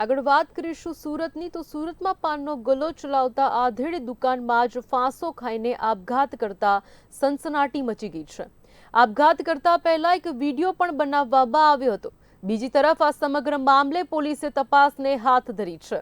આગળ વાત કરીશું સુરતની તો સુરતમાં પાનનો ગલ્લો ચલાવતા આધેડ દુકાનમાં જ ફાંસો ખાઈને આપઘાત કરતા સનસનાટી મચી ગઈ છે। આપઘાત કરતા પહેલા એક વિડીયો પણ બનાવવામાં આવ્યો હતો। બીજી તરફ આ સમગ્ર મામલે પોલીસે તપાસને હાથ ધરી છે।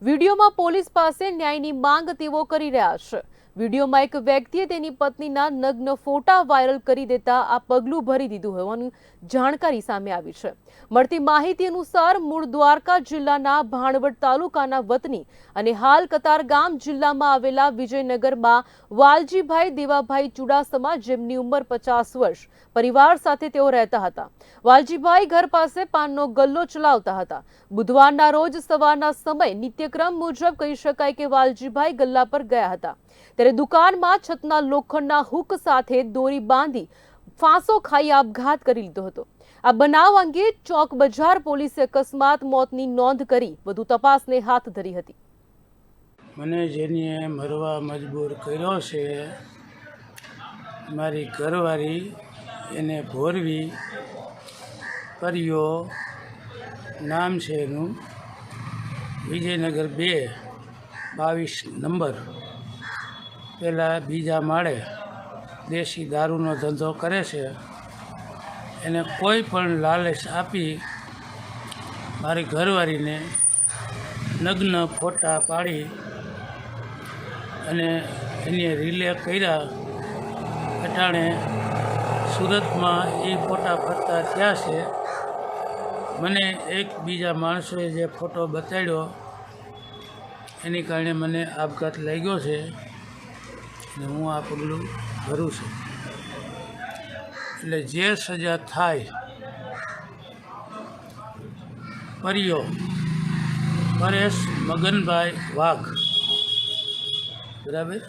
વિડીયોમાં પોલીસ પાસે ન્યાયની માંગ તેઓ કરી રહ્યા છે। વિડીયોમાં એક વ્યક્તિએ તેની પત્નીના નગ્ન ફોટા વાયરલ કરી દેતા આ પગલું ભરી દીધું હોવાની જાણકારી સામે આવી છે। મળતી માહિતી અનુસાર મૂળ દ્વારકા જિલ્લાના ભાણવડ તાલુકાના વતની અને હાલ કતારગામ જિલ્લામાં આવેલા વિજયનગરમાં વાલજીભાઈ દેવાભાઈ ચુડાસમા, જેમની ઉંમર 50 વર્ષ, પરિવાર સાથે તેઓ રહેતા હતા। વાલજીભાઈ ઘર પાસે પાનનો ગલ્લો ચલાવતા હતા। બુધવારના રોજ સવારના સમય નિત્યક્રમ મુજબ કહી શકાય કે વાલજીભાઈ ગલ્લા પર ગયા હતા, ત્યારે દુકાનમાં છતના લોખંડના હુક સાથે દોરી બાંધી ફાંસો ખાઈ આપઘાત કરી લીધો હતો। આ બનાવ અંગે ચોક બજાર પોલીસે અકસ્માત મોતની નોંધ કરી વધુ તપાસને હાથ ધરી હતી। મને જેને મરવા મજબૂર કર્યો છે મારી ઘરવાળી, એને ભોરવી કર્યો, નામ છે એનું વિજયનગર 2, 22 નંબર। પહેલાં બીજા માળે દેશી દારૂનો ધંધો કરે છે। એને કોઈ પણ લાલચ આપી મારી ઘરવાળીને નગ્ન ફોટા પાડી અને એને રિલે કર્યા। અટાણે સુરતમાં એ ફોટા ફરતા થયા છે। મને એક બીજા માણસોએ જે ફોટો બતાડ્યો એની કારણે મને આપઘાત લાગ્યો છે અને હું આ પગલું ભરું છું। એટલે જે સજા થાય પરિયો પરેશ મગનભાઈ વાઘ, બરાબર।